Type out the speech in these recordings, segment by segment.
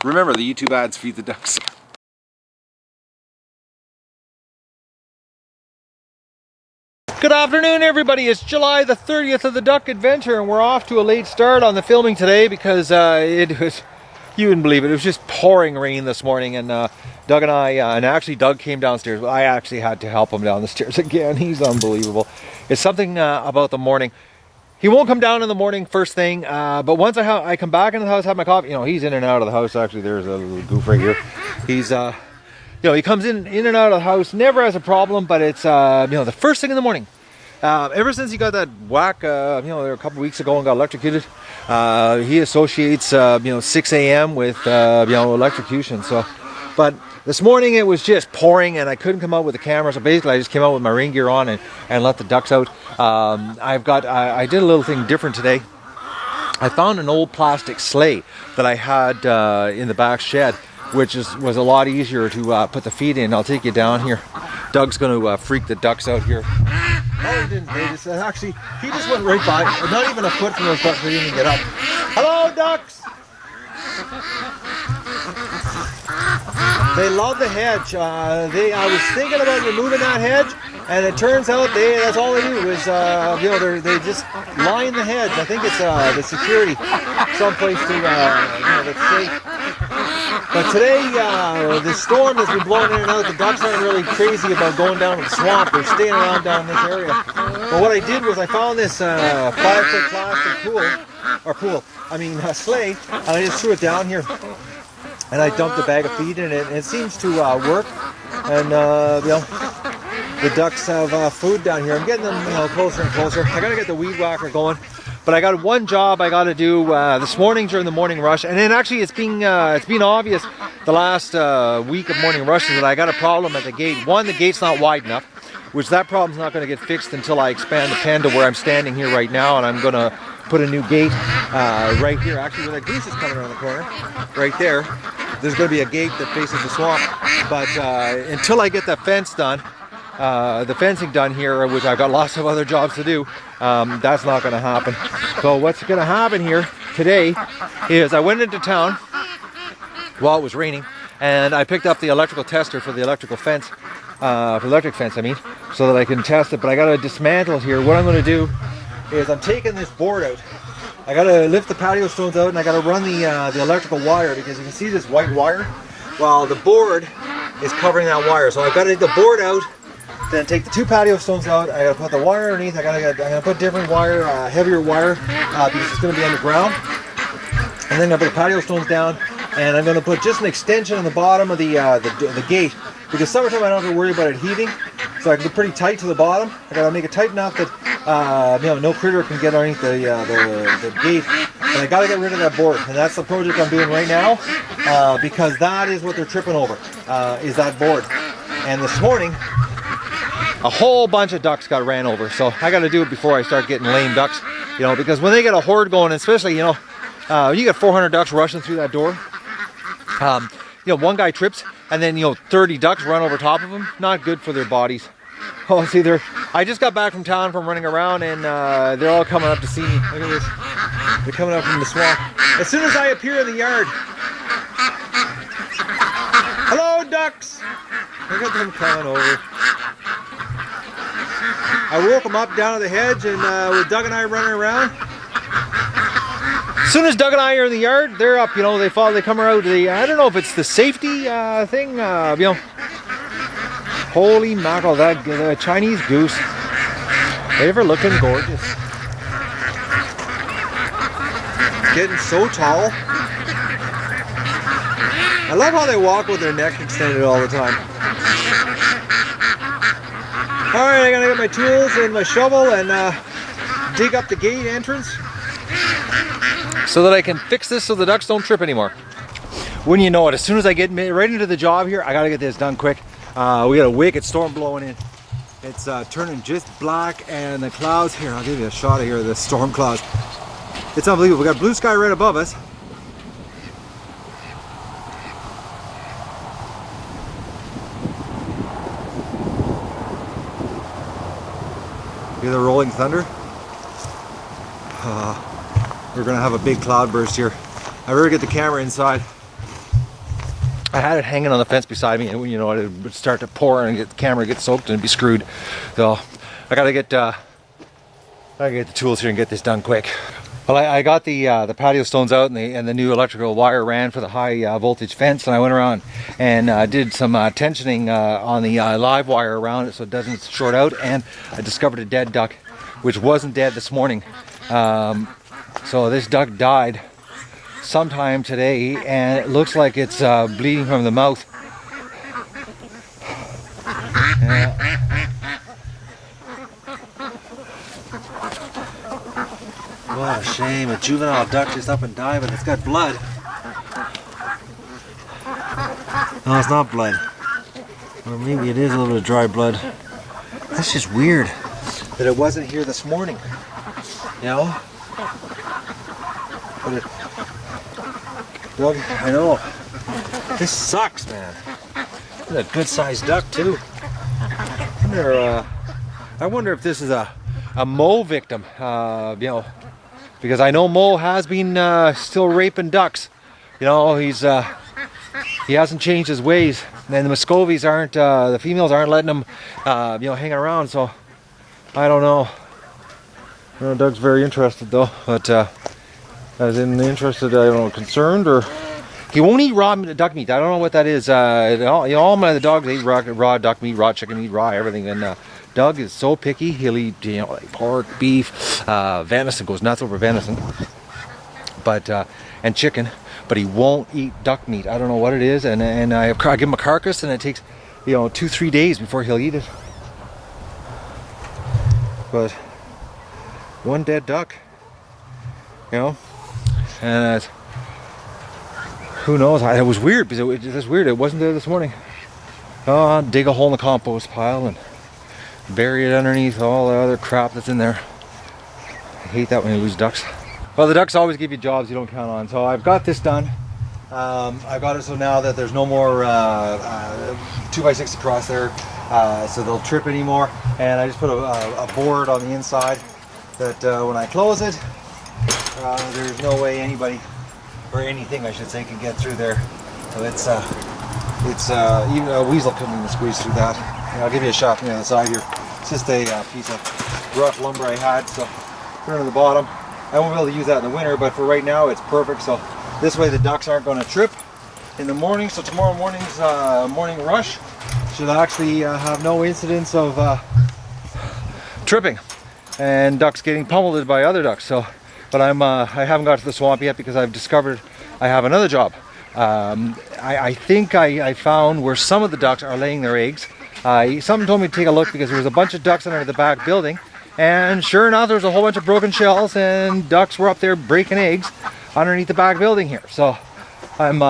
Remember, the YouTube ads feed the ducks. Good afternoon, everybody. It's July the 30th of the Duck Adventure, and we're off to a late start on the filming today because it was, you wouldn't believe it, it was just pouring rain this morning, and Doug and I, and actually Doug came downstairs. I actually had to help him down the stairs again. He's unbelievable. It's something about the morning. He won't come down in the morning first thing, but once I come back into the house, have my coffee, you know, he's in and out of the house. Actually, there's a little goof right here. He's, you know, he comes in and out of the house, never has a problem, but it's, you know, the first thing in the morning. Ever since he got that whack, you know, a couple of weeks ago and got electrocuted, he associates, you know, 6 a.m. with, you know, electrocution. So, but this morning it was just pouring and I couldn't come out with the camera. So basically I just came out with my rain gear on and let the ducks out. I did a little thing different today. I found an old plastic sleigh that I had in the back shed, which was a lot easier to put the feed in. I'll take you down here. Doug's going to freak the ducks out here. Oh, he didn't. Actually, he just went right by. Not even a foot from those ducks. They didn't even get up. Hello, ducks! They love the hedge. I was thinking about removing that hedge, and it turns out that's all they do is, you know, they just line the hedge. I think it's the security, someplace to, you know, that's safe. But today, the storm has been blowing in and out. The ducks aren't really crazy about going down to the swamp. They're staying around down in this area. But what I did was I found this 5-foot plastic sleigh, and I just threw it down here. And I dumped a bag of feed in it, and it seems to work. And, you know, the ducks have food down here. I'm getting them, you know, closer and closer. I gotta get the weed whacker going. But I got one job I got to do this morning during the morning rush, and then actually it's been obvious the last week of morning rushes that I got a problem at the gate. One, the gate's not wide enough, which that problem's not going to get fixed until I expand the pen to where I'm standing here right now, and I'm going to put a new gate right here. Actually, where that goose is coming around the corner, right there, there's going to be a gate that faces the swamp. But until I get that fence done, the fencing done here, which I've got lots of other jobs to do, that's not going to happen. So what's going to happen here today is I went into town while it was raining, and I picked up the electrical tester for the electrical fence, for electric fence I mean, so that I can test it. But I got to dismantle it here. What I'm going to do is I'm taking this board out. I got to lift the patio stones out, and I got to run the electrical wire, because you can see this white wire. Well, the board is covering that wire, so I've got to take the board out, then take the two patio stones out. I gotta put the wire underneath. I'm gonna put different wire, heavier wire, because it's gonna be underground. And then I'm gonna put the patio stones down, and I'm gonna put just an extension on the bottom of the gate, because summertime I don't have to worry about it heaving, so I can get pretty tight to the bottom. I gotta make it tight enough that you know, no critter can get underneath the gate. And I gotta get rid of that board, and that's the project I'm doing right now, because that is what they're tripping over, is that board. And this morning, a whole bunch of ducks got ran over, so I got to do it before I start getting lame ducks, you know, because when they get a horde going, especially, you know, you get 400 ducks rushing through that door, you know, one guy trips, and then, you know, 30 ducks run over top of him. Not good for their bodies. Oh, see, I just got back from town from running around, and they're all coming up to see me. Look at this. They're coming up from the swamp. As soon as I appear in the yard, hello, ducks! Look at them coming over. I woke them up down at the hedge, and with Doug and I running around. As soon as Doug and I are in the yard, they're up. You know, they come around. I don't know if it's the safety thing. You know, holy mackerel, that Chinese goose. They were looking gorgeous. Getting so tall. I love how they walk with their neck extended all the time. Alright, I gotta get my tools and my shovel and dig up the gate entrance so that I can fix this so the ducks don't trip anymore. Wouldn't you know it, as soon as I get right into the job here, I gotta get this done quick. We got a wicked storm blowing in. It's turning just black, and the clouds here, I'll give you a shot of here of the storm clouds. It's unbelievable. We got blue sky right above us. Hear the rolling thunder? We're gonna have a big cloud burst here. I better get the camera inside. I had it hanging on the fence beside me, and you know, it would start to pour and the camera get soaked and be screwed. So I gotta get the tools here and get this done quick. Well, I got the patio stones out, and the new electrical wire ran for the high voltage fence, and I went around and did some tensioning on the live wire around it so it doesn't short out. And I discovered a dead duck, which wasn't dead this morning. So this duck died sometime today, and it looks like it's bleeding from the mouth. Yeah. What a shame, a juvenile duck just up and died, but it's got blood. No, it's not blood. Or maybe it is a little bit of dry blood. That's just weird that it wasn't here this morning. You know? But it, Doug, I know. This sucks, man. It's a good sized duck too. I wonder if this is a Mo victim, you know, because I know Mo has been still raping ducks. You know, he hasn't changed his ways, and the Muscovies aren't, the females aren't letting him, you know, hang around. So I don't know. You know, Doug's very interested though, but as in interested, I don't know, concerned, or he won't eat raw duck meat. I don't know what that is. You know, all my other dogs eat raw duck meat, raw chicken meat, raw everything, and Doug is so picky. He'll eat, you know, like pork, beef, venison, goes nuts over venison, but and chicken, but he won't eat duck meat. I don't know what it is, and I give him a carcass, and it takes, you know, 2-3 days before he'll eat it. But one dead duck, you know, and who knows? It was weird because it was weird. It wasn't there this morning. Oh, dig a hole in the compost pile and bury it underneath all the other crap that's in there. I hate that when you lose ducks. Well, the ducks always give you jobs you don't count on. So I've got this done. I've got it so now that there's no more 2x6 across there, so they'll trip anymore. And I just put a board on the inside that when I close it, there's no way anybody, or anything I should say, can get through there. So it's even a weasel couldn't even squeeze through that. And I'll give you a shot from the other side here. It's just a piece of rough lumber I had, so put it on the bottom. I won't be able to use that in the winter, but for right now it's perfect. So this way the ducks aren't going to trip in the morning. So tomorrow morning's morning rush should actually have no incidents of tripping and ducks getting pummeled by other ducks. So, but I haven't got to the swamp yet because I've discovered I have another job. I think I found where some of the ducks are laying their eggs. Someone told me to take a look because there was a bunch of ducks under the back building, and sure enough there was a whole bunch of broken shells and ducks were up there breaking eggs underneath the back building here. So I'm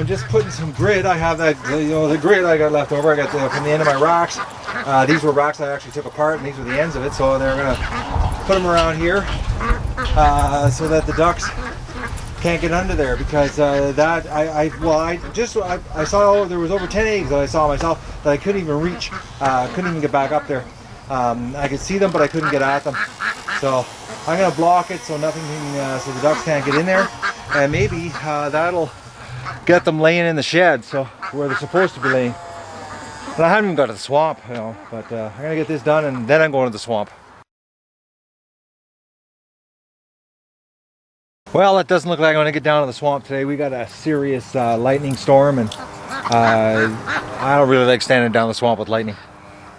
just putting some grid. I have that, you know, the grid I got left over. I got from the end of my racks. These were racks I actually took apart, and these were the ends of it. So they're gonna put them around here so that the ducks can't get under there, because that I saw there was over 10 eggs that I saw myself that I couldn't even reach, couldn't even get back up there. I could see them, but I couldn't get at them. So I'm gonna block it so nothing can, so the ducks can't get in there, and maybe that'll get them laying in the shed, so where they're supposed to be laying. And I haven't even got to the swamp, you know, but I'm gonna get this done and then I'm going to the swamp. Well, it doesn't look like I'm going to get down to the swamp today. We got a serious lightning storm, and I don't really like standing down the swamp with lightning.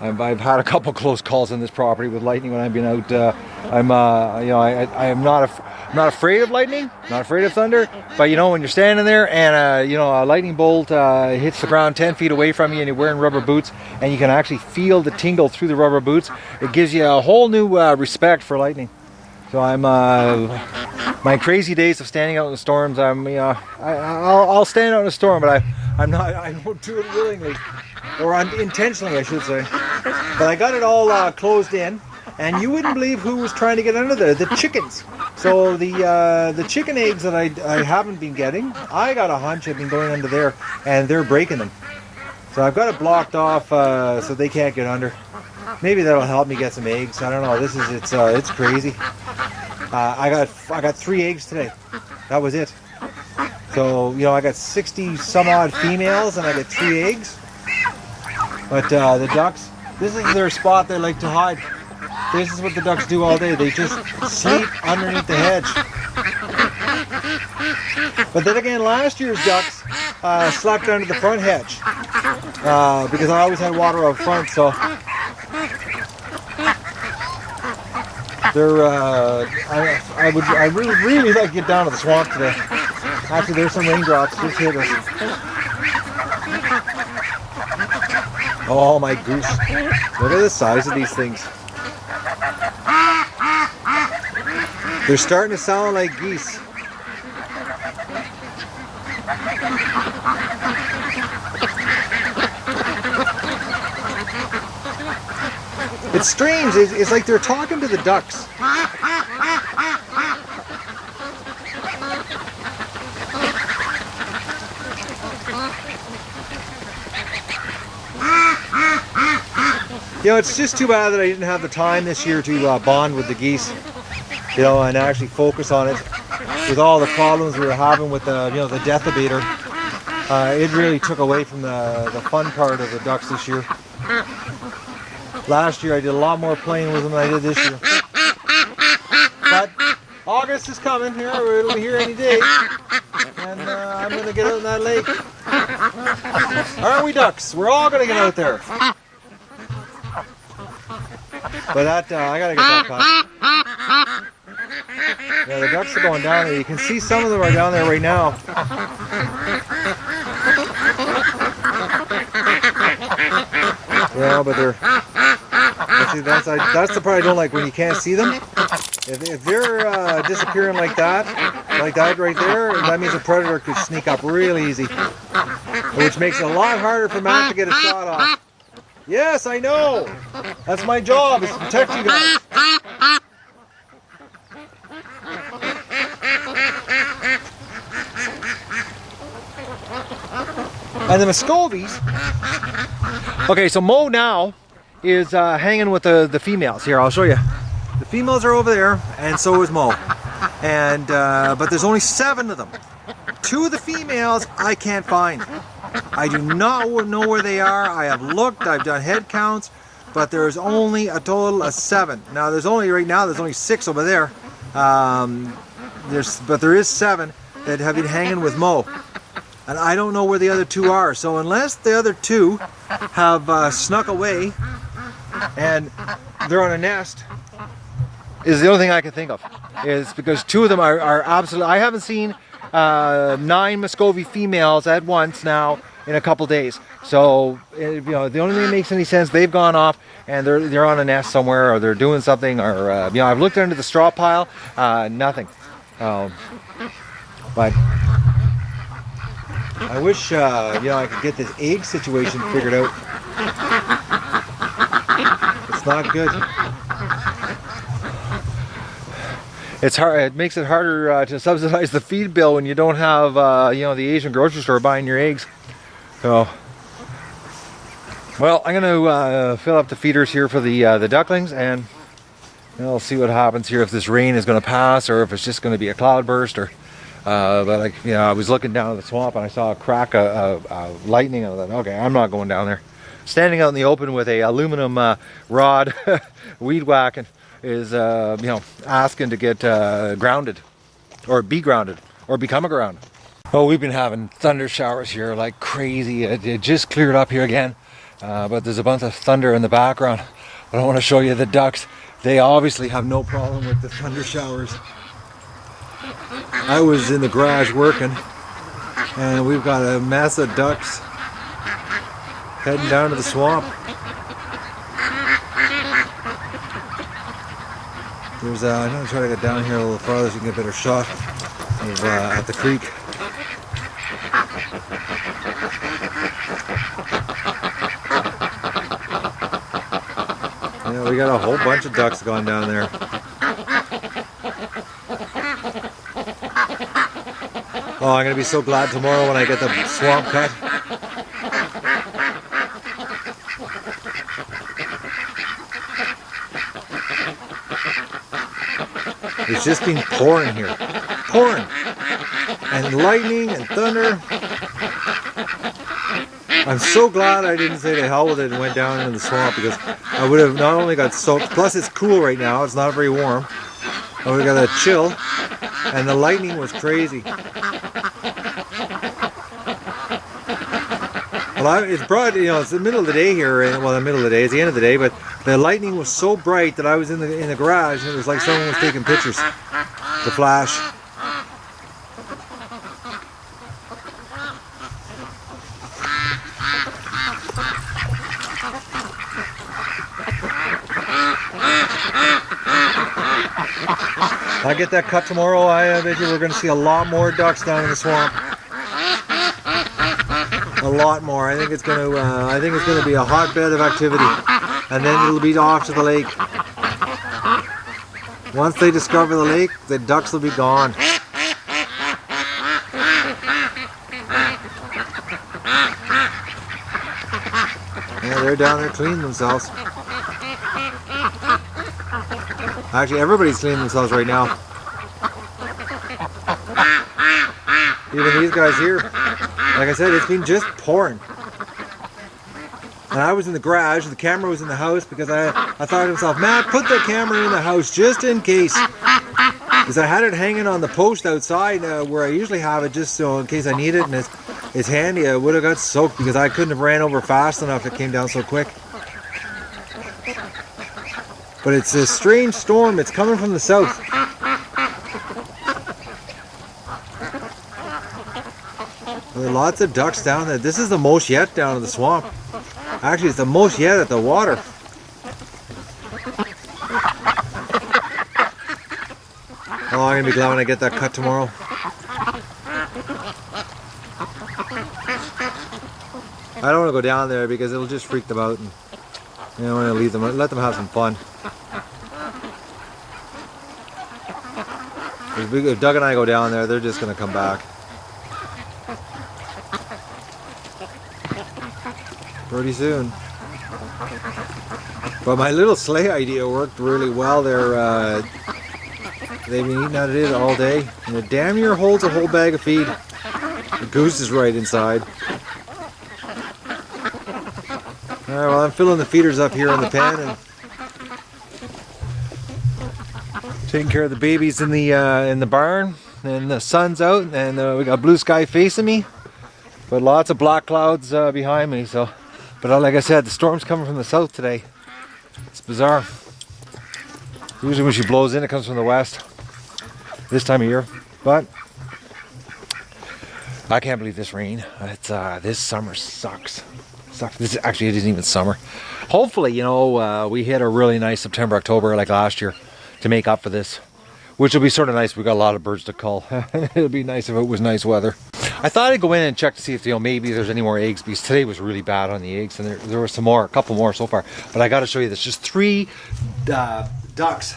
I've had a couple close calls on this property with lightning when I've been out. You know, I'm not afraid of lightning, not afraid of thunder, but you know, when you're standing there and you know, a lightning bolt hits the ground 10 feet away from you and you're wearing rubber boots and you can actually feel the tingle through the rubber boots, it gives you a whole new respect for lightning. So I'm my crazy days of standing out in the storms. You know, I'll stand out in a storm, but I don't do it willingly or intentionally, I should say. But I got it all closed in, and you wouldn't believe who was trying to get under there. The chickens. So the chicken eggs that I haven't been getting, I got a hunch have been going under there, and they're breaking them. So I've got it blocked off so they can't get under. Maybe that'll help me get some eggs. I don't know. It's crazy. I got 3 eggs today. That was it. So, you know, I got 60 some odd females and I get 3 eggs. But the ducks, this is their spot they like to hide. This is what the ducks do all day. They just sleep underneath the hedge. But then again, last year's ducks slept under the front hedge because I always had water out front. So they're I would really like to get down to the swamp today. Actually, there's some raindrops just hit us. Oh my goose! Look at the size of these things. They're starting to sound like geese. It's strange. It's like they're talking to the ducks. You know, it's just too bad that I didn't have the time this year to bond with the geese, you know, and actually focus on it. With all the problems we were having with the, you know, the death abater, it really took away from the fun part of the ducks this year. Last year I did a lot more playing with them than I did this year. But August is coming here, or it'll be here any day, and I'm going to get out in that lake. Aren't we, ducks? We're all going to get out there. But that, I gotta get that caught. Yeah, the ducks are going down there. You can see some of them are down there right now. Yeah, but they're... See, that's the part I don't like, when you can't see them. If they're disappearing like that right there, that means a predator could sneak up real easy. Which makes it a lot harder for Matt to get a shot off. Yes, I know. That's my job, is to protect you guys. And the Muscovies. Okay, so Mo now is hanging with the females. Here, I'll show you. The females are over there, and so is Mo. And but there's only 7 of them. 2 of the females I can't find. I do not know where they are. I have looked, I've done head counts, but there's only a total of 7. Now there's only 6 over there. But there is 7 that have been hanging with Mo. And I don't know where the other 2 are. So unless the other 2 have snuck away and they're on a nest, is the only thing I can think of. Is because 2 of them are absolutely... I haven't seen 9 Muscovy females at once now in a couple days. So you know, the only thing that makes any sense, they've gone off and they're on a nest somewhere, or they're doing something, or you know, I've looked under the straw pile, nothing. But I wish you know, I could get this egg situation figured out. It's not good. It's hard. It makes it harder to subsidize the feed bill when you don't have, you know, the Asian grocery store buying your eggs. So, well, I'm going to fill up the feeders here for the ducklings, and we'll see what happens here, if this rain is going to pass or if it's just going to be a cloudburst. Or, but like, you know, I was looking down at the swamp and I saw a crack of lightning, and I thought, okay, I'm not going down there. Standing out in the open with a aluminum rod, weed whacking, is you know, asking to get grounded, or be grounded, or become a ground. Oh, we've been having thunder showers here like crazy. It just cleared up here again, but there's a bunch of thunder in the background. But I want to show you the ducks. They obviously have no problem with the thunder showers. I was in the garage working, and we've got a mess of ducks heading down to the swamp. There's I'm going to try to get down here a little farther so you can get a better shot of at the creek. Yeah, we got a whole bunch of ducks going down there. Oh, I'm going to be so glad tomorrow when I get the swamp cut. It's just been pouring here. Pouring. and lightning and thunder. I'm so glad I didn't say to hell with it and went down into the swamp, because I would have not only got soaked, plus it's cool right now, it's not very warm. I would have got a chill, and the lightning was crazy. Well, it's broad, you know, it's the middle of the day here, and well, the middle of the day, it's the end of the day, but the lightning was so bright that I was in the garage, and it was like someone was taking pictures. The flash. I get that cut tomorrow, I bet you we're going to see a lot more ducks down in the swamp. A lot more. I think it's going to be a hotbed of activity, and then it'll be off to the lake. Once they discover the lake, the ducks will be gone. Yeah, they're down there cleaning themselves. Actually, everybody's cleaning themselves right now. Even these guys here. Like I said, it's been just pouring. And I was in the garage, the camera was in the house, because I thought to myself, Matt, put the camera in the house just in case. Because I had it hanging on the post outside where I usually have it, just so in case I need it, and it's handy. I would have got soaked because I couldn't have ran over fast enough. It came down so quick. But it's a strange storm. It's coming from the south. There are lots of ducks down there. This is the most yet down in the swamp. Actually, it's the most yet at the water. Oh, I'm going to be glad when I get that cut tomorrow. I don't want to go down there because it'll just freak them out. And, you know, I want to leave them, let them have some fun. If Doug and I go down there, they're just going to come back. Pretty soon. But my little sleigh idea worked really well. They've been eating out of it all day, and it damn near holds a whole bag of feed. The goose is right inside. Alright, well, I'm filling the feeders up here in the pen and taking care of the babies in the barn, and the sun's out, and we got blue sky facing me, but lots of black clouds behind me. So, but like I said, the storm's coming from the south today. It's bizarre. Usually when she blows in, it comes from the west this time of year. But I can't believe this rain. It's this summer sucks. This actually, it isn't even summer. Hopefully, you know, we hit a really nice September, October like last year to make up for this, which will be sort of nice. We got a lot of birds to cull. It'll be nice if it was nice weather. I thought I'd go in and check to see if, you know, maybe there's any more eggs, because today was really bad on the eggs, and there were some more, a couple more so far. But I got to show you this. Just 3 ducks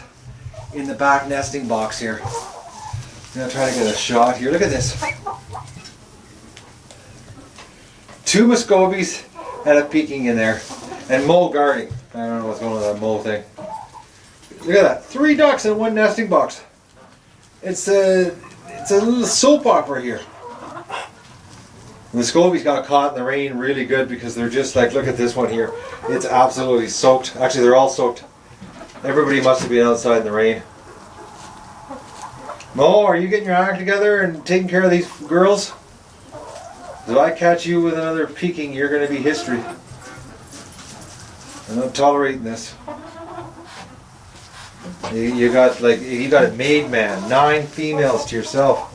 in the back nesting box here. I'm gonna try to get a shot here. Look at this. 2 Muscovies and a peking in there, and Mo guarding. I don't know what's going on with that Mo thing. Look at that. 3 ducks in 1 nesting box. It's a little soap opera here. And the Scobies got caught in the rain really good, because they're just like, look at this one here. It's absolutely soaked. Actually, they're all soaked. Everybody must have been outside in the rain. Mo, are you getting your act together and taking care of these girls? If I catch you with another peeking, you're going to be history. I'm not tolerating this. You got a maid man, 9 females to yourself.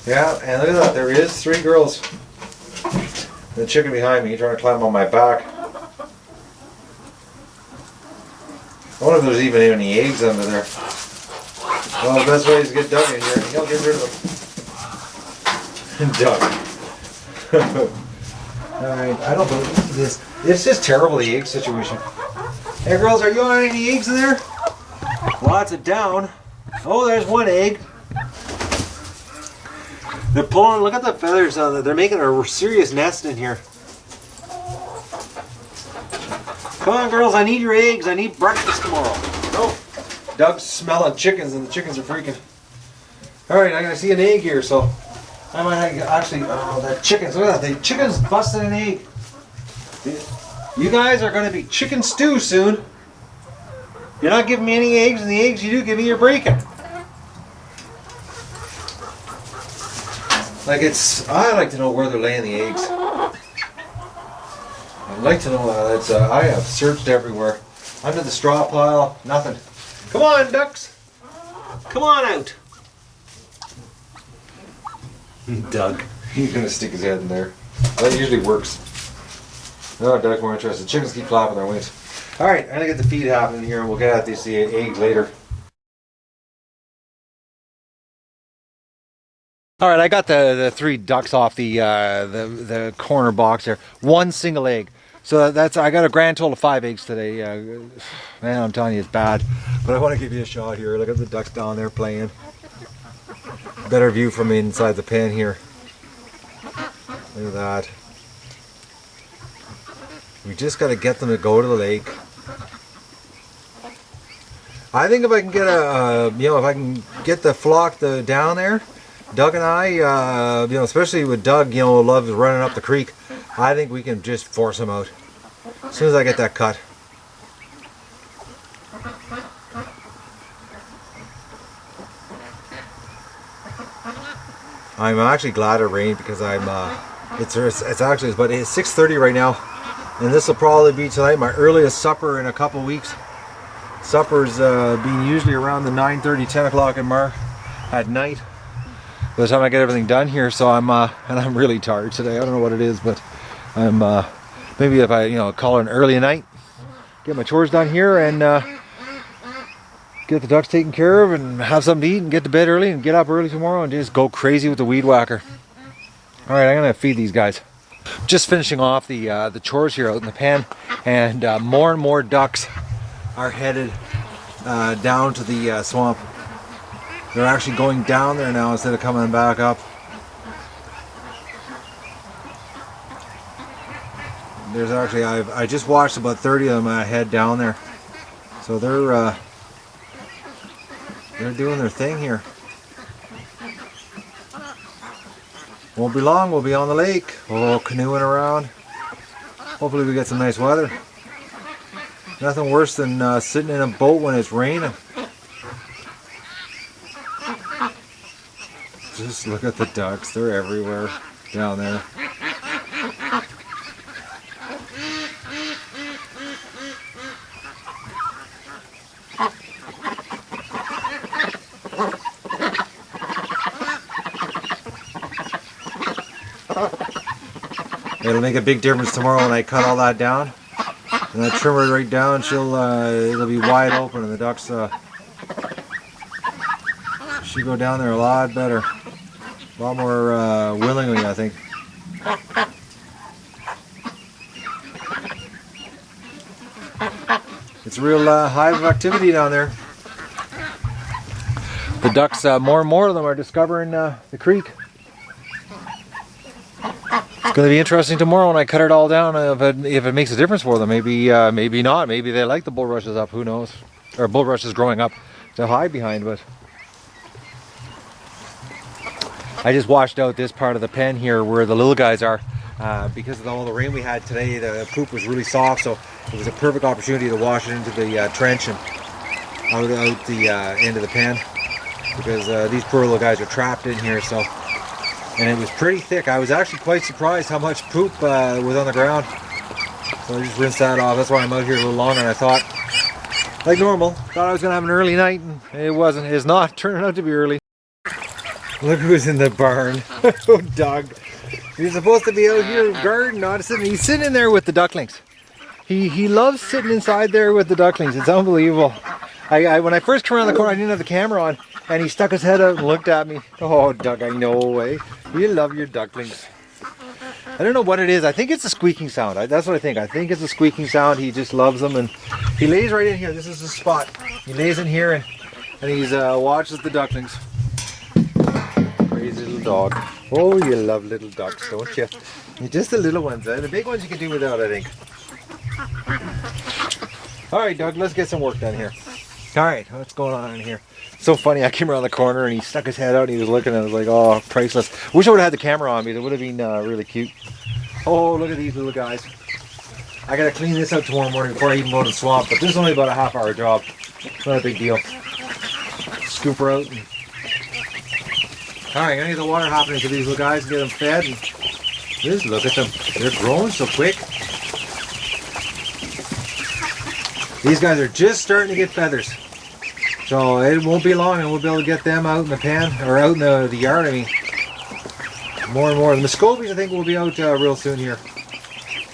Yeah, and look at that. There is 3 girls. The chicken behind me trying to climb on my back. I wonder if there's even any eggs under there. Well, the best way is to get Doug in here, and he'll get rid of them. Doug. Alright, I don't believe this. It's just terrible, the egg situation. Hey girls, are you on any eggs in there? Lots of down. Oh, there's 1 egg. They're pulling, look at the feathers on it. They're making a serious nest in here. Come on girls, I need your eggs. I need breakfast tomorrow. Oh, Doug's smelling chickens, and the chickens are freaking. Alright, I gotta see an egg here, so I might actually, oh, that chickens, look at that, the chickens busted an egg. You guys are going to be chicken stew soon. You're not giving me any eggs, and the eggs you do give me, you're breaking. Like I like to know where they're laying the eggs. I'd like to know, I have searched everywhere. Under the straw pile, nothing. Come on, ducks. Come on out. Doug. He's going to stick his head in there. That usually works. No, Doug's more interested. Chickens keep flapping their wings. Alright, I'm going to get the feed happening here and we'll get at these eggs later. Alright, I got the 3 ducks off the corner box there. 1 single egg. So I got a grand total of 5 eggs today. Man, I'm telling you, it's bad. But I want to give you a shot here. Look at the ducks down there playing. Better view from inside the pen here. Look at that. We just got to get them to go to the lake. I think if I can get if I can get the flock down there, Doug and I, especially with Doug, loves running up the creek. I think we can just force him out as soon as I get that cut. I'm actually glad it rained because it's actually about 6:30 right now, and this will probably be tonight my earliest supper in a couple weeks. Supper's being usually around the 9:30, 10 o'clock at night. By the time I get everything done here, so and I'm really tired today. I don't know what it is, but I'm maybe if I call it an early night, get my chores done here and get the ducks taken care of and have something to eat and get to bed early and get up early tomorrow and just go crazy with the weed whacker. All right, I'm gonna feed these guys. Just finishing off the chores here out in the pen, and more and more ducks are headed down to the swamp. They're actually going down there now instead of coming back up. There's actually, I just watched about 30 of them head down there. So they're doing their thing here. Won't be long, we'll be on the lake. Oh, canoeing around. Hopefully we get some nice weather. Nothing worse than sitting in a boat when it's raining. Just look at the ducks, they're everywhere down there. It'll make a big difference tomorrow when I cut all that down. And I trim her right down, it'll be wide open, and the ducks should go down there a lot better. A lot more willingly, I think. It's a real hive of activity down there. The ducks, more and more of them are discovering the creek. It's going to be interesting tomorrow when I cut it all down, if it makes a difference for them. Maybe not. Maybe they like the bulrushes up. Who knows? Or bulrushes growing up to hide behind. But I just washed out this part of the pen here where the little guys are. Because of all the rain we had today, the poop was really soft, so it was a perfect opportunity to wash it into the trench and out the end of the pen. Because these poor little guys are trapped in here, so. And it was pretty thick. I was actually quite surprised how much poop was on the ground. So I just rinsed that off. That's why I'm out here a little longer than I thought. Like normal. Thought I was going to have an early night, and it wasn't. It's not turning out to be early. Look who's in the barn. Oh, Doug. He's supposed to be out here guarding, not sitting. He's sitting in there with the ducklings. He loves sitting inside there with the ducklings. It's unbelievable. When I first came around the corner, I didn't have the camera on, and he stuck his head out and looked at me. Oh, Doug, I know way. You love your ducklings. I don't know what it is. I think it's a squeaking sound. That's what I think. I think it's a squeaking sound. He just loves them, and he lays right in here. This is the spot. He lays in here, and he's watches the ducklings. Crazy little dog. Oh, you love little ducks, don't you? Just the little ones. The big ones you can do without, I think. All right, Doug, let's get some work done here. All right, what's going on in here? So funny, I came around the corner and he stuck his head out and he was looking and I was like, oh, priceless. Wish I would have had the camera on me. That would have been really cute. Oh, look at these little guys. I gotta clean this up tomorrow morning before I even go to the swamp, but this is only about a half-hour job. It's not a big deal. Scoop her out. And... All right, I'm gonna get the water happening to these little guys and get them fed. And just look at them. They're growing so quick. These guys are just starting to get feathers. So it won't be long and we'll be able to get them out in the pan, or out in the yard, I mean. More and more. The Muscovies I think will be out real soon here.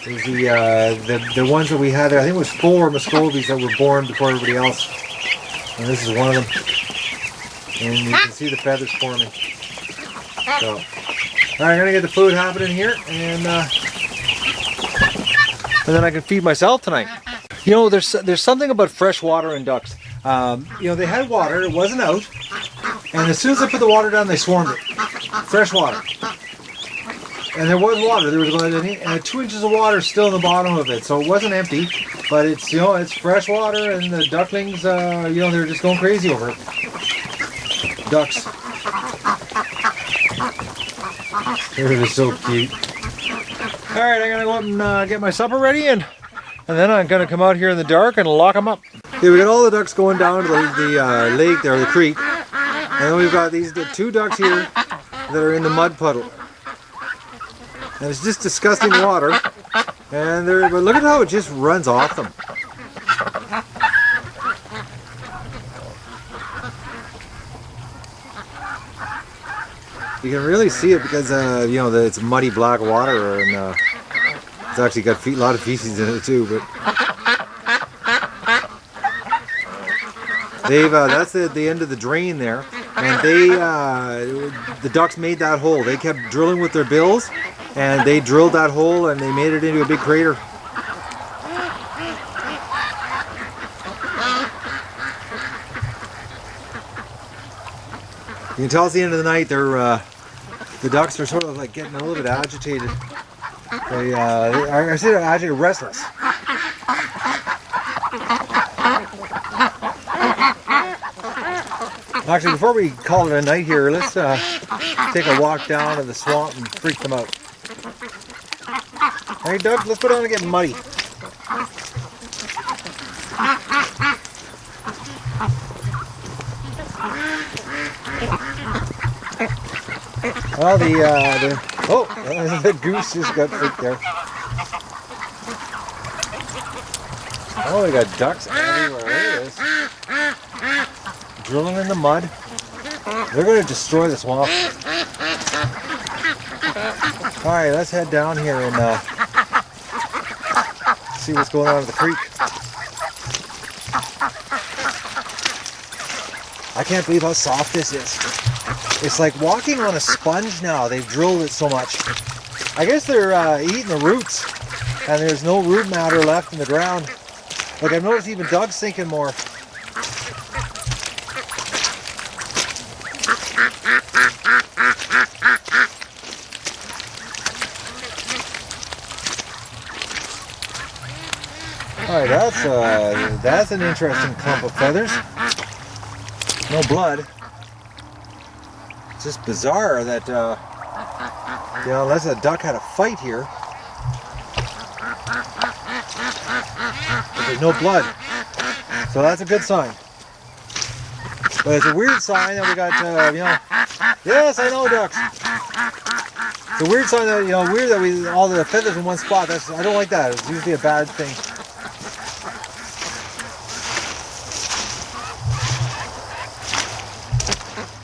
The ones that we had there, I think it was 4 Muscovies that were born before everybody else. And this is one of them. And you can see the feathers forming. So, alright, I'm going to get the food happening here, and then I can feed myself tonight. You know, there's something about fresh water in ducks. You know, they had water, it wasn't out, and as soon as I put the water down, they swarmed it. Fresh water. And there was water, there was about 2 inches of water still in the bottom of it, so it wasn't empty, but it's, you know, it's fresh water, and the ducklings, you know, they're just going crazy over it. Ducks. They're so cute. Alright, I'm gonna go out and get my supper ready, and then I'm gonna come out here in the dark and lock them up. Okay, we got all the ducks going down to the lake there, the creek, and then we've got the 2 ducks here that are in the mud puddle. And it's just disgusting water, and but look at how it just runs off them. You can really see it because you know, it's muddy black water, and it's actually got a lot of feces in it too. But they've that's the end of the drain there, and the ducks made that hole. They kept drilling with their bills. And they drilled that hole and they made it into a big crater. You can tell it's the end of the night. The ducks are sort of like getting a little bit agitated. I say they're agitated, restless. Actually, before we call it a night here, let's take a walk down to the swamp and freak them out. Hey duck, let's go down and get muddy. Well, the goose just got freaked there. Oh, we got ducks everywhere. There it is. Drilling in the mud. They're going to destroy the swamp. Alright, let's head down here and see what's going on at the creek. I can't believe how soft this is. It's like walking on a sponge now. They've drilled it so much. I guess they're eating the roots, and there's no root matter left in the ground. Like, I've noticed even ducks sinking more. Alright, that's an interesting clump of feathers. No blood. It's just bizarre that, you know, unless a duck had a fight here, there's no blood. So that's a good sign. But it's a weird sign that we got, you know, yes, I know ducks. It's a weird sign that, you know, weird that we all the feathers in one spot. I don't like that. It's usually a bad thing.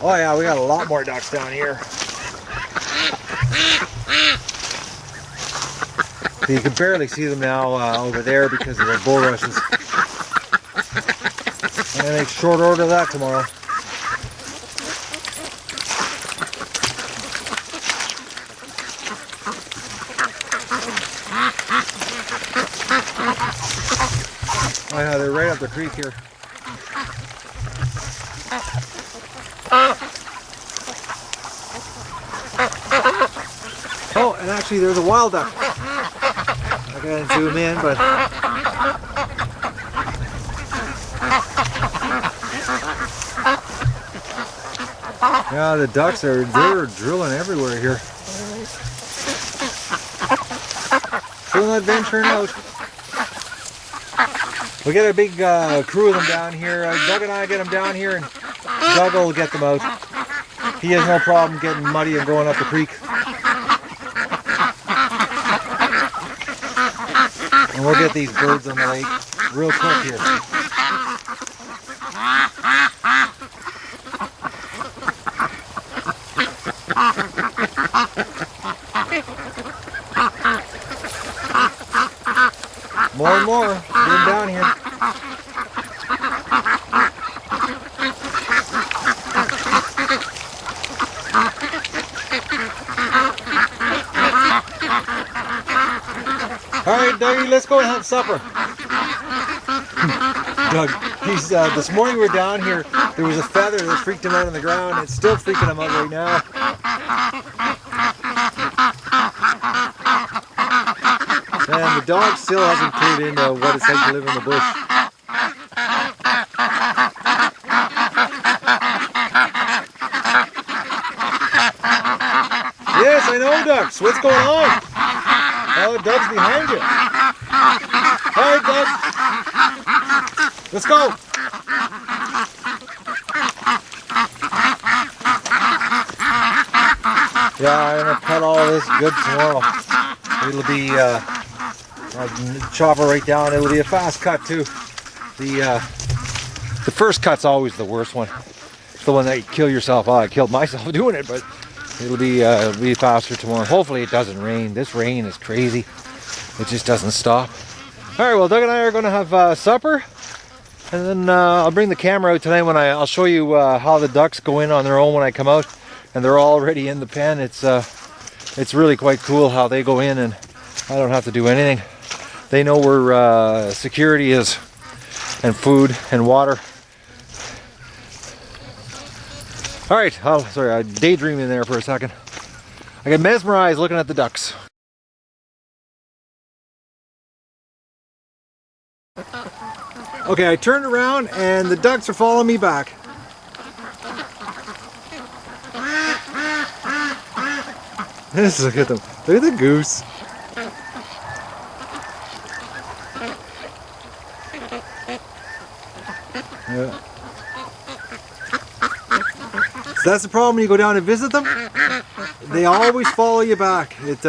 Oh yeah, we got a lot more ducks down here. So you can barely see them now over there because of the bulrushes. I'm gonna make short order of that tomorrow. Oh yeah, they're right up the creek here. Oh, and actually there's a wild duck. I gotta zoom in, but Yeah, the ducks they're drilling everywhere here. Still not venturing out. We got a big crew of them down here. Doug and I get them down here, and Doug will get them out. He has no problem getting muddy and going up the creek. And we'll get these birds on the lake real quick here. More and more, getting down here. All right, Dougie, let's go and have supper. Doug, he's this morning we were down here. There was a feather that freaked him out on the ground. It's still freaking him out right now. And the dog still hasn't clued into what it's like to live in the bush. Yes, I know, Ducks. What's going on? Oh, Doug's behind you. All right, Doug. Let's go. Yeah, I'm going to cut all this good tomorrow. It'll be, I'll chop it right down. It'll be a fast cut too. The first cut's always the worst one. It's the one that you kill yourself. Oh, I killed myself doing it, but it'll be faster tomorrow. Hopefully it doesn't rain. This rain is crazy. It just doesn't stop. All right, well, Doug and I are going to have supper, and then I'll bring the camera out tonight when I'll show you how the ducks go in on their own when I come out, and they're already in the pen. It's really quite cool how they go in, and I don't have to do anything. They know where security is, and food and water. All right, sorry, I daydreamed in there for a second. I got mesmerized looking at the ducks. Okay, I turned around and the ducks are following me back. Look at them. Look at the goose. Yeah. So that's the problem when you go down and visit them. They always follow you back. It's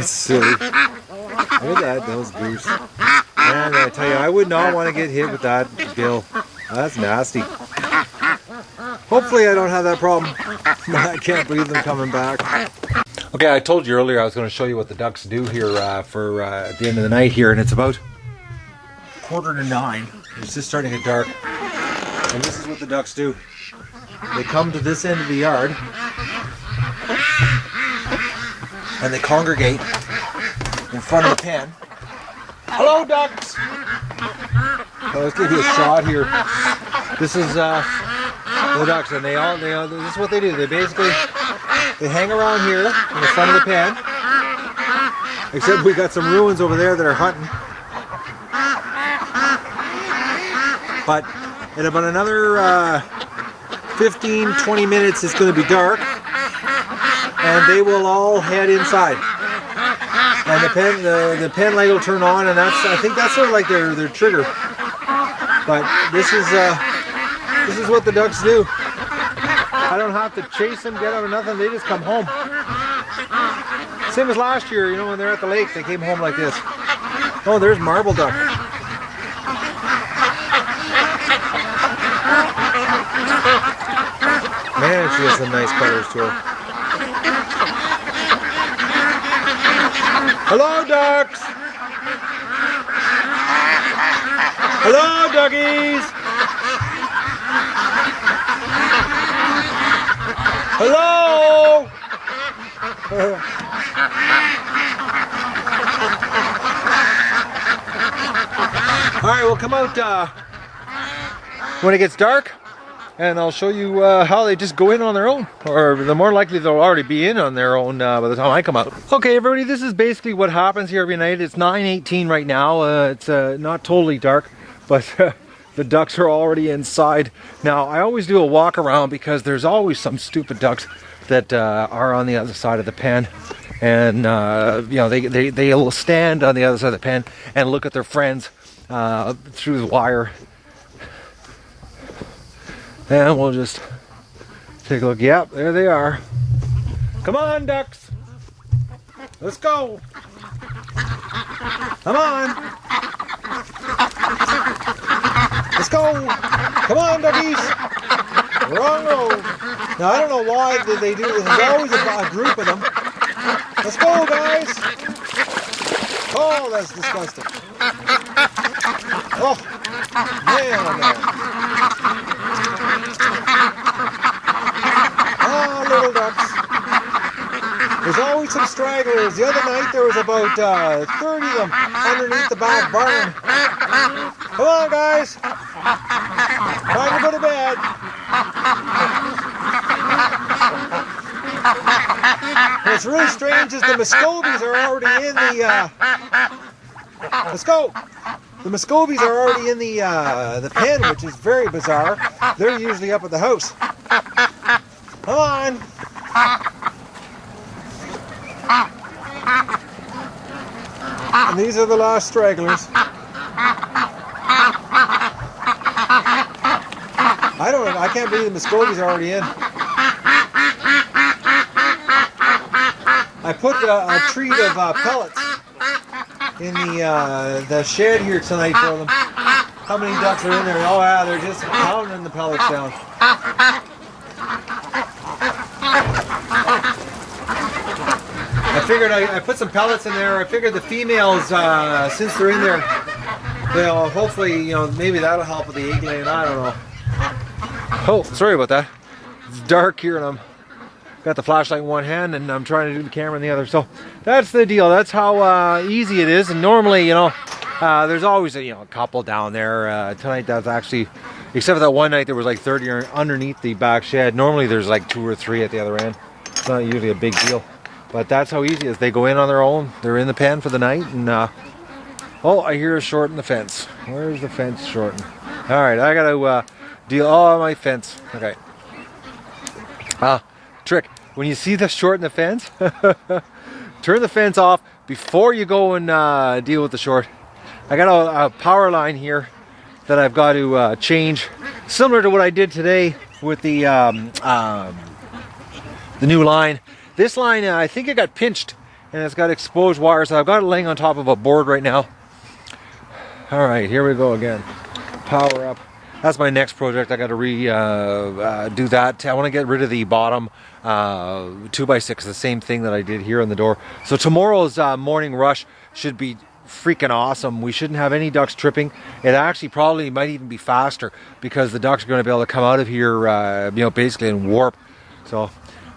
silly. Look at that, those goose. And I tell you, I would not want to get hit with that bill. That's nasty. Hopefully I don't have that problem. I can't believe them coming back. Okay, I told you earlier I was going to show you what the ducks do here for at the end of the night here, and it's about 8:45. It's just starting to get dark. And this is what the ducks do. They come to this end of the yard and they congregate in front of the pen. Hello, ducks! So let's give you a shot here. This is the ducks, and this is what they do. They hang around here in the front of the pen. Except we got some ruins over there that are hunting. But in about another 15-20 minutes, it's going to be dark, and they will all head inside. And the pen light will turn on, and I think that's sort of like their trigger. But this is what the ducks do. I don't have to chase them, get them, or nothing. They just come home. Same as last year, you know, when they're at the lake, they came home like this. Oh, there's marble duck. Man, she has some nice colors to her. Hello, ducks! Hello, duggies! Hello! Alright, we'll come out when it gets dark, and I'll show you how they just go in on their own, or the more likely they'll already be in on their own by the time I come out. Okay, everybody, this is basically what happens here every night. It's 9:18 right now. It's not totally dark, but the ducks are already inside. Now, I always do a walk around because there's always some stupid ducks that are on the other side of the pen. And, you know, they'll stand on the other side of the pen and look at their friends through the wire. And we'll just take a look. Yep, there they are. Come on, ducks. Let's go. Come on. Let's go. Come on, duckies. Wrong road. Now, I don't know why they do this. There's always a group of them. Let's go, guys. Oh, that's disgusting. Oh, man, oh, man. Oh, little ducks. There's always some stragglers. The other night there was about 30 of them underneath the back barn. Come on, guys. Time to go to bed. What's really strange is the Muscovies are already in the... let's go. The Muscovies are already in the pen, which is very bizarre. They're usually up at the house. Come on. And these are the last stragglers. I can't believe the Muscovies are already in. I put a treat of pellets in the shed here tonight for them. How many ducks are in there? Oh yeah, they're just pounding the pellets down. I figured I put some pellets in there. I figured the females, since they're in there, they'll hopefully, you know, maybe that'll help with the egg laying. I don't know. Oh, sorry about that. It's dark here and I'm got the flashlight in one hand and I'm trying to do the camera in the other. So that's the deal. That's how easy it is. And normally, you know, there's always a couple down there. Tonight that's actually, except for that one night there was like 30 underneath the back shed. Normally there's like 2 or 3 at the other end. It's not usually a big deal. But that's how easy it is. They go in on their own. They're in the pen for the night. And oh, I hear a short in the fence. Where's the fence shorten? All right, I got to deal. Oh, my fence. Okay. Trick. When you see the short in the fence, turn the fence off before you go and deal with the short. I got a power line here that I've got to change, similar to what I did today with the new line. This line, I think it got pinched and it's got exposed wires. So I've got it laying on top of a board right now. All right, here we go again. Power up. That's my next project. I got to do that. I want to get rid of the bottom 2x6, the same thing that I did here on the door. So tomorrow's morning rush should be freaking awesome. We shouldn't have any ducks tripping. It actually probably might even be faster because the ducks are going to be able to come out of here, basically in warp. So,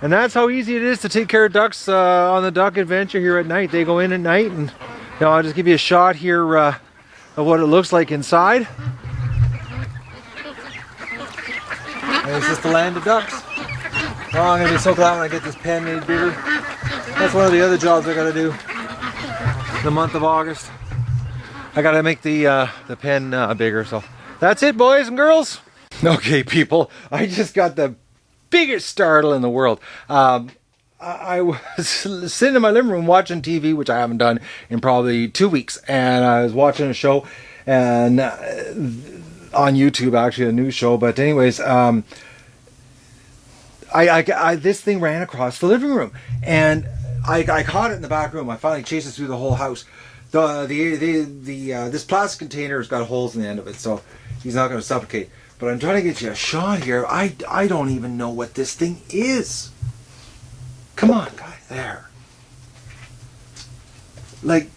and that's how easy it is to take care of ducks on the duck adventure here at night. They go in at night, and I'll just give you a shot here of what it looks like inside. And it's just the land of ducks. Oh, I'm going to be so glad when I get this pen made bigger. That's one of the other jobs I got to do the month of August. I got to make the pen bigger. So that's it, boys and girls. Okay, people, I just got the biggest startle in the world. I was sitting in my living room watching TV, which I haven't done in probably 2 weeks, and I was watching a show and on YouTube, actually a new show. But anyways, this thing ran across the living room, and I caught it in the back room. I finally chased it through the whole house. This plastic container has got holes in the end of it, so he's not going to suffocate. But I'm trying to get you a shot here. I don't even know what this thing is. Come on, guy, there. Like,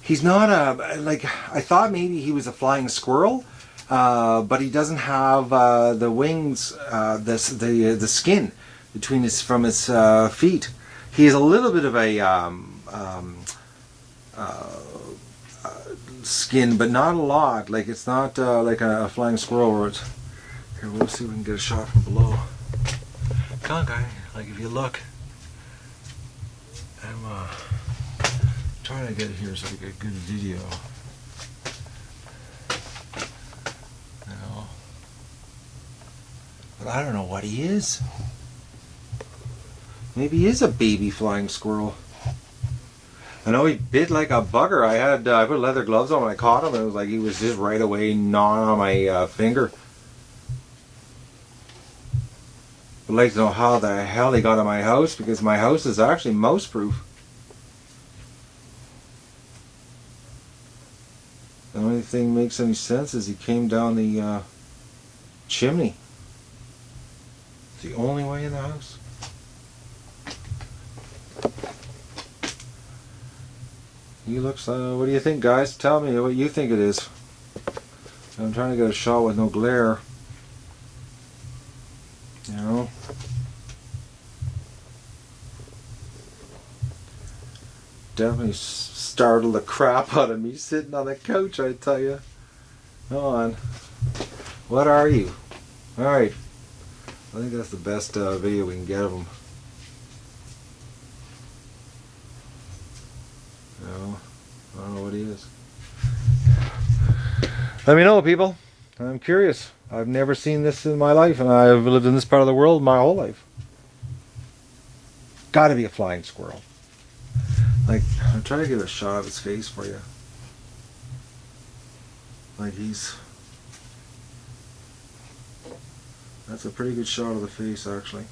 he's not I thought maybe he was a flying squirrel, but he doesn't have the wings, the skin from his feet. He has a little bit of a skin, but not a lot. Like, it's not like a flying squirrel. Or it's, here, we'll see if we can get a shot from below. Come on, guy. Like, if you look, I'm trying to get it here so we get a good video. I don't know what he is. Maybe he is a baby flying squirrel. I know he bit like a bugger. I put leather gloves on when I caught him, and it was like he was just right away gnawing on my finger. I'd like to know how the hell he got in my house, because my house is actually mouse proof. The only thing that makes any sense is he came down the chimney. It's the only way in the house. He looks, what do you think, guys? Tell me what you think it is. I'm trying to get a shot with no glare. You know? Definitely startled the crap out of me sitting on the couch, I tell you. Come on. What are you? Alright. I think that's the best video we can get of him. No, I don't know what he is. Let me know, people. I'm curious. I've never seen this in my life, and I've lived in this part of the world my whole life. Gotta be a flying squirrel. Like, I'm trying to get a shot of his face for you. Like that's a pretty good shot of the face, actually.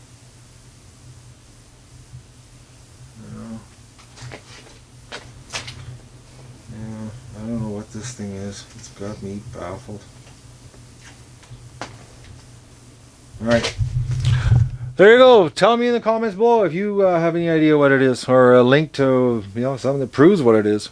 You know? Yeah, I don't know what this thing is. It's got me baffled. Alright. There you go. Tell me in the comments below if you have any idea what it is, or a link to, you know, something that proves what it is.